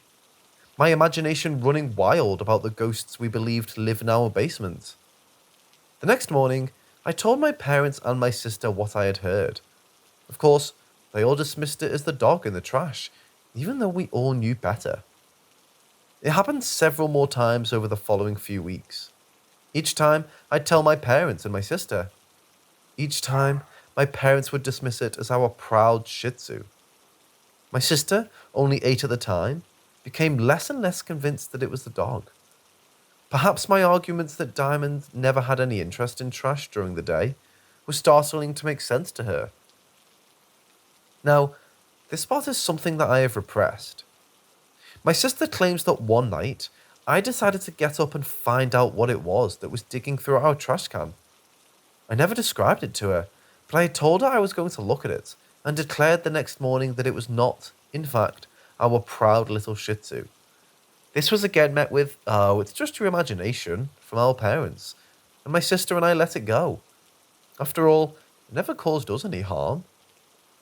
my imagination running wild about the ghosts we believed live in our basement. The next morning, I told my parents and my sister what I had heard. Of course, they all dismissed it as the dog in the trash, even though we all knew better. It happened several more times over the following few weeks. Each time, I'd tell my parents and my sister. Each time, my parents would dismiss it as our proud Shih Tzu. My sister, only 8 at the time, became less and less convinced that it was the dog. Perhaps my arguments that Diamond never had any interest in trash during the day were startling to make sense to her. Now, this part is something that I have repressed. My sister claims that one night, I decided to get up and find out what it was that was digging through our trash can. I never described it to her, but I had told her I was going to look at it and declared the next morning that it was not, in fact, our proud little Shih Tzu. This was again met with, "Oh, it's just your imagination," from our parents, and my sister and I let it go. After all, it never caused us any harm,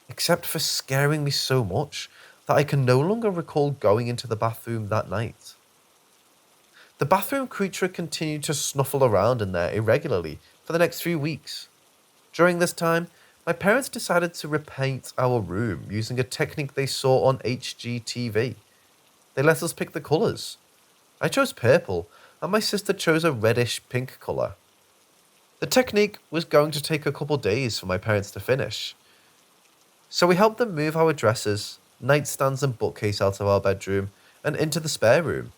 except for scaring me so much that I can no longer recall going into the bathroom that night. The bathroom creature continued to snuffle around in there irregularly for the next few weeks. During this time, my parents decided to repaint our room using a technique they saw on HGTV. They let us pick the colours. I chose purple, and my sister chose a reddish pink colour. The technique was going to take a couple days for my parents to finish, so we helped them move our dressers, nightstands and bookcase out of our bedroom and into the spare room.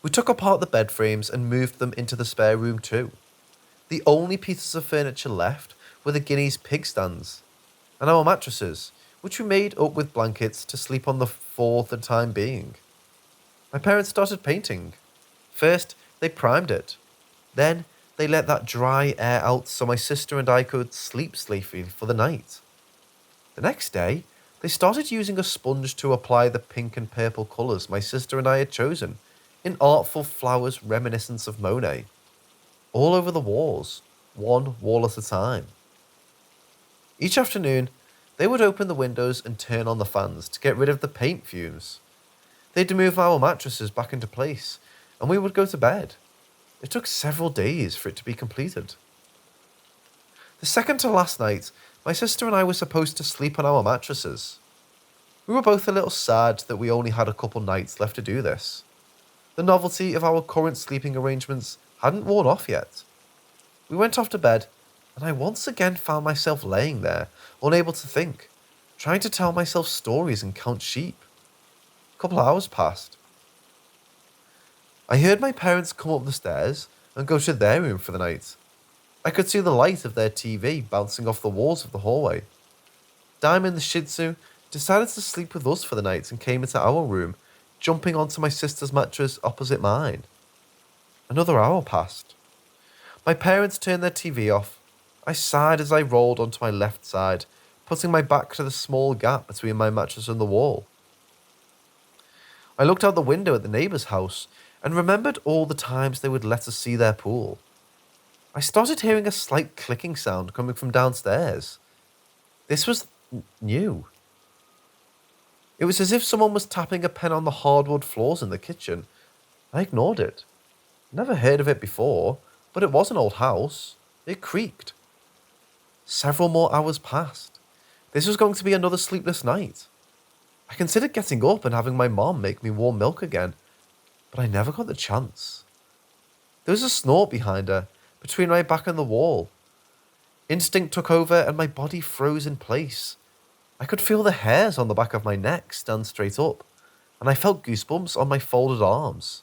We took apart the bed frames and moved them into the spare room too. The only pieces of furniture left were the Guinea's pig stands and our mattresses, which we made up with blankets to sleep on for the time being. My parents started painting. First, they primed it. Then, they let that dry air out so my sister and I could sleep safely for the night. The next day, they started using a sponge to apply the pink and purple colours my sister and I had chosen, in artful flowers reminiscent of Monet, all over the walls, one wall at a time. Each afternoon, they would open the windows and turn on the fans to get rid of the paint fumes. They'd move our mattresses back into place, and we would go to bed. It took several days for it to be completed. The second to last night, my sister and I were supposed to sleep on our mattresses. We were both a little sad that we only had a couple nights left to do this. The novelty of our current sleeping arrangements hadn't worn off yet. We went off to bed, and I once again found myself laying there, unable to think, trying to tell myself stories and count sheep. A couple hours passed. I heard my parents come up the stairs and go to their room for the night. I could see the light of their TV bouncing off the walls of the hallway. Diamond the Shih Tzu decided to sleep with us for the night and came into our room, jumping onto my sister's mattress opposite mine. Another hour passed. My parents turned their TV off. I sighed as I rolled onto my left side, putting my back to the small gap between my mattress and the wall. I looked out the window at the neighbour's house and remembered all the times they would let us see their pool. I started hearing a slight clicking sound coming from downstairs. This was new. It was as if someone was tapping a pen on the hardwood floors in the kitchen. I ignored it. Never heard of it before, but it was an old house. It creaked. Several more hours passed. This was going to be another sleepless night. I considered getting up and having my mom make me warm milk again, but I never got the chance. There was a snort behind her, between my back and the wall. Instinct took over and my body froze in place. I could feel the hairs on the back of my neck stand straight up, and I felt goosebumps on my folded arms.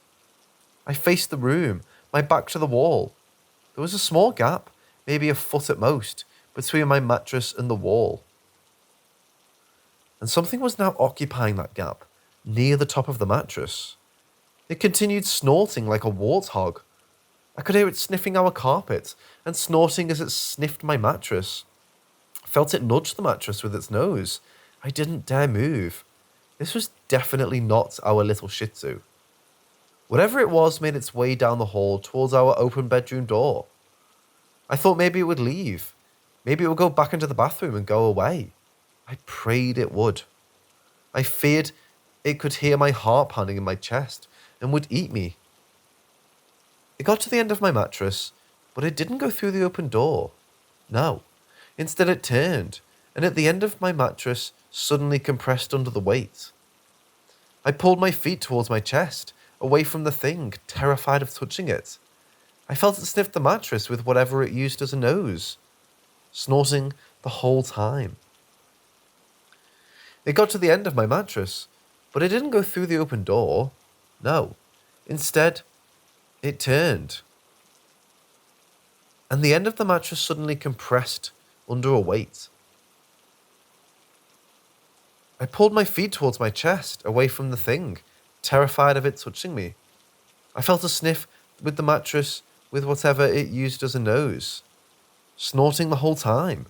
I faced the room, my back to the wall. There was a small gap, maybe a foot at most, between my mattress and the wall. And something was now occupying that gap, near the top of the mattress. It continued snorting like a warthog. I could hear it sniffing our carpet and snorting as it sniffed my mattress. I felt it nudge the mattress with its nose. I didn't dare move. This was definitely not our little Shih Tzu. Whatever it was made its way down the hall towards our open bedroom door. I thought maybe it would leave. Maybe it would go back into the bathroom and go away. I prayed it would. I feared it could hear my heart pounding in my chest and would eat me. It got to the end of my mattress, but it didn't go through the open door. No. Instead it turned, and at the end of my mattress suddenly compressed under the weight. I pulled my feet towards my chest, away from the thing, terrified of touching it. I felt it sniff the mattress with whatever it used as a nose, snorting the whole time. It got to the end of my mattress, but it didn't go through the open door. No. Instead, it turned. And the end of the mattress suddenly compressed under a weight. I pulled my feet towards my chest, away from the thing, terrified of it touching me. I felt a sniff with the mattress with whatever it used as a nose, snorting the whole time.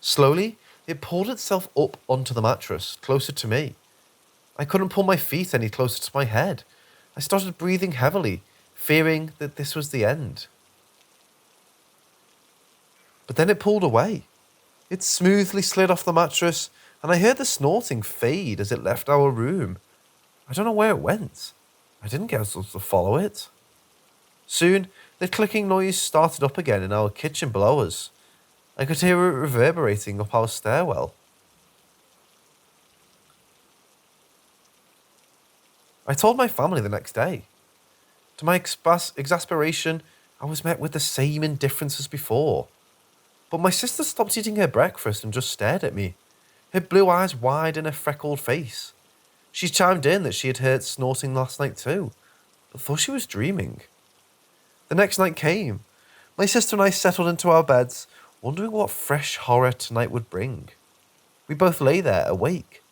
Slowly, it pulled itself up onto the mattress, closer to me. I couldn't pull my feet any closer to my head. I started breathing heavily, fearing that this was the end. But then it pulled away. It smoothly slid off the mattress, and I heard the snorting fade as it left our room. I don't know where it went. I didn't get us to follow it. Soon, the clicking noise started up again in our kitchen below us. I could hear it reverberating up our stairwell. I told my family the next day. To my exasperation, I was met with the same indifference as before. But my sister stopped eating her breakfast and just stared at me, her blue eyes wide in her freckled face. She chimed in that she had heard snorting last night too, but thought she was dreaming. The next night came. My sister and I settled into our beds, wondering what fresh horror tonight would bring. We both lay there, awake.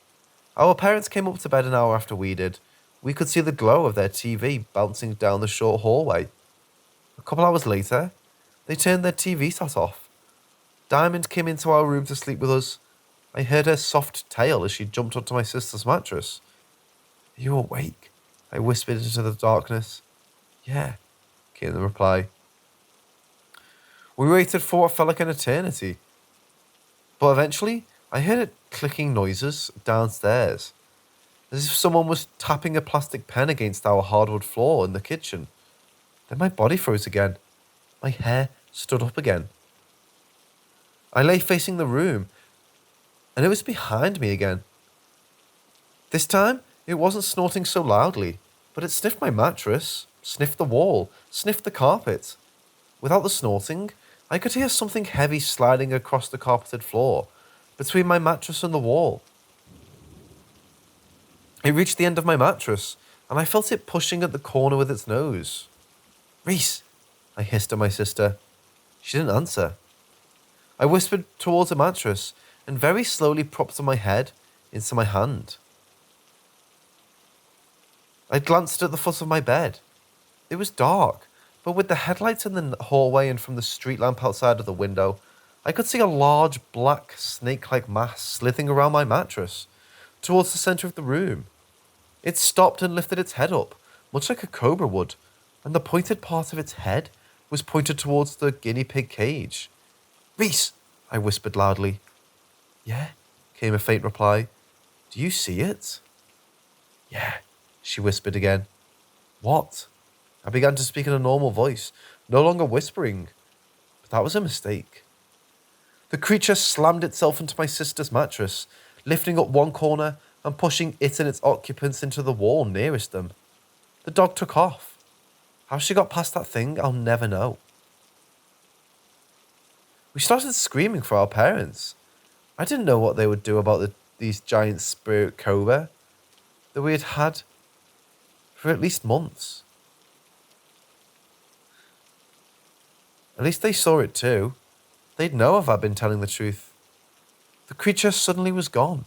Our parents came up to bed an hour after we did. We could see the glow of their TV bouncing down the short hallway. A couple hours later, they turned their TV set off. Diamond came into our room to sleep with us. I heard her soft tail as she jumped onto my sister's mattress. "Are you awake?" I whispered into the darkness. "Yeah," came the reply. We waited for what felt like an eternity. But eventually, I heard it clicking noises downstairs, as if someone was tapping a plastic pen against our hardwood floor in the kitchen. Then my body froze again. My hair stood up again. I lay facing the room, and it was behind me again. This time, it wasn't snorting so loudly, but it sniffed my mattress, sniffed the wall, sniffed the carpet. Without the snorting, I could hear something heavy sliding across the carpeted floor, between my mattress and the wall. It reached the end of my mattress, and I felt it pushing at the corner with its nose. "Reese," I hissed at my sister. She didn't answer. I whispered towards the mattress, and very slowly propped my head into my hand. I glanced at the foot of my bed. It was dark, but with the headlights in the hallway and from the street lamp outside of the window, I could see a large black snake-like mass slithering around my mattress, towards the centre of the room. It stopped and lifted its head up, much like a cobra would, and the pointed part of its head was pointed towards the guinea pig cage. "Reese," I whispered loudly. "Yeah," came a faint reply. "Do you see it?" "Yeah," she whispered again. "What?" I began to speak in a normal voice, no longer whispering. But that was a mistake. The creature slammed itself into my sister's mattress, lifting up one corner and pushing it and its occupants into the wall nearest them. The dog took off. How she got past that thing, I'll never know. We started screaming for our parents. I didn't know what they would do about these giant spirit cobra that we had had for at least months. At least they saw it too. They'd know if I'd been telling the truth. The creature suddenly was gone.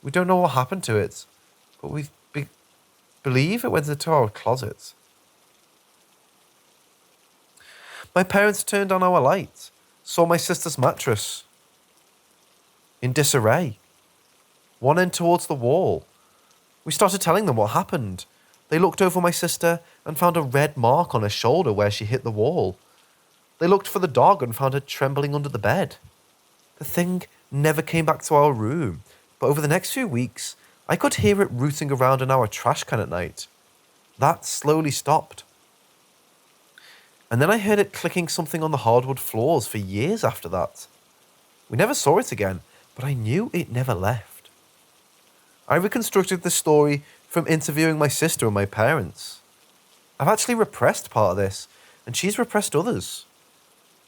We don't know what happened to it, but we believe it went into our closet. My parents turned on our light, saw my sister's mattress in disarray, one end towards the wall. We started telling them what happened. They looked over my sister and found a red mark on her shoulder where she hit the wall. They looked for the dog and found her trembling under the bed. The thing never came back to our room, but over the next few weeks, I could hear it rooting around in our trash can at night. That slowly stopped. And then I heard it clicking something on the hardwood floors for years after that. We never saw it again, but I knew it never left. I reconstructed this story from interviewing my sister and my parents. I've actually repressed part of this, and she's repressed others.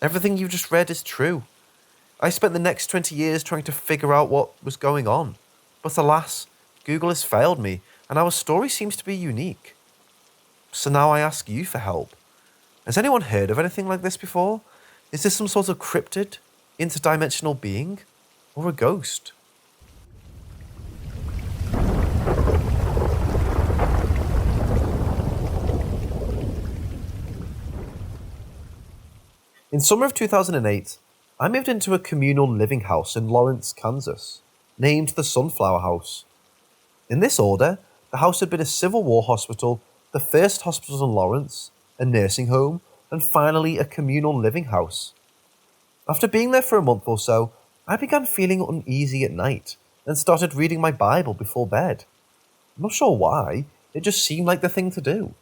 Everything you just read is true. I spent the next 20 years trying to figure out what was going on, but alas, Google has failed me, and our story seems to be unique. So now I ask you for help. Has anyone heard of anything like this before? Is this some sort of cryptid, interdimensional being, or a ghost? In summer of 2008, I moved into a communal living house in Lawrence, Kansas, named the Sunflower House. In this order, the house had been a Civil War hospital, the first hospital in Lawrence, a nursing home, and finally a communal living house. After being there for a month or so, I began feeling uneasy at night and started reading my Bible before bed. I'm not sure why, it just seemed like the thing to do.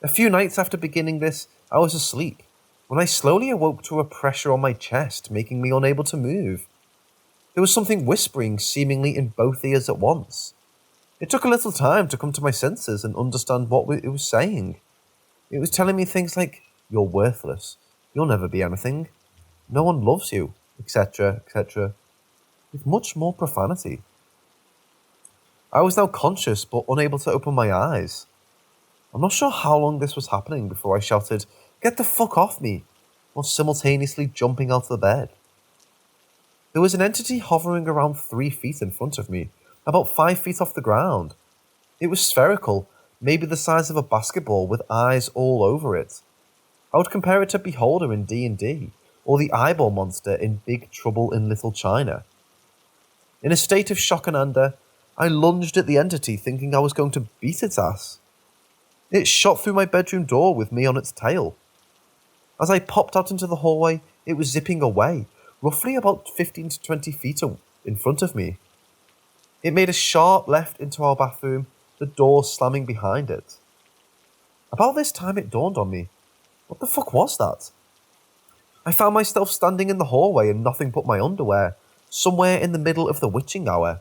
A few nights after beginning this, I was asleep, when I slowly awoke to a pressure on my chest, making me unable to move. There was something whispering seemingly in both ears at once. It took a little time to come to my senses and understand what it was saying. It was telling me things like, "You're worthless, you'll never be anything, no one loves you," etc., etc., with much more profanity. I was now conscious but unable to open my eyes. I'm not sure how long this was happening before I shouted, "Get the fuck off me," while simultaneously jumping out of the bed. There was an entity hovering around 3 feet in front of me, about 5 feet off the ground. It was spherical, maybe the size of a basketball with eyes all over it. I would compare it to Beholder in D&D, or the eyeball monster in Big Trouble in Little China. In a state of shock and anger, I lunged at the entity thinking I was going to beat its ass. It shot through my bedroom door with me on its tail. As I popped out into the hallway, it was zipping away, roughly about 15 to 20 feet in front of me. It made a sharp left into our bathroom, the door slamming behind it. About this time it dawned on me, what the fuck was that? I found myself standing in the hallway in nothing but my underwear, somewhere in the middle of the witching hour.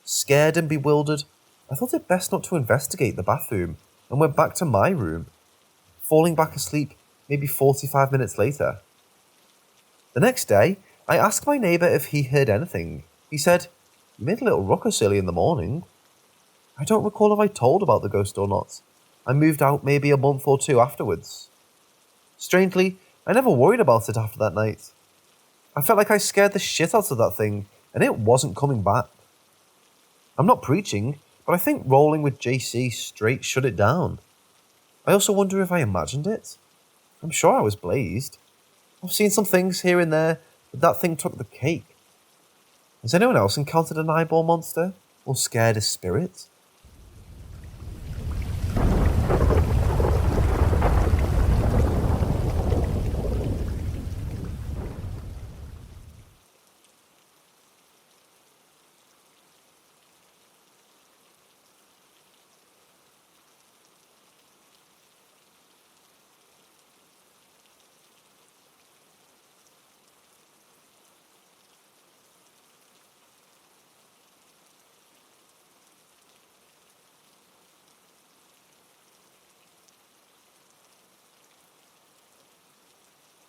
Scared and bewildered, I thought it best not to investigate the bathroom and went back to my room, falling back asleep maybe 45 minutes later. The next day, I asked my neighbour if he heard anything. He said, "You made a little ruckus early in the morning." I don't recall if I told about the ghost or not. I moved out maybe a month or two afterwards. Strangely, I never worried about it after that night. I felt like I scared the shit out of that thing, and it wasn't coming back. I'm not preaching, but I think rolling with JC straight shut it down. I also wonder if I imagined it. I'm sure I was blazed. I've seen some things here and there, but that thing took the cake. Has anyone else encountered an eyeball monster, or scared a spirit?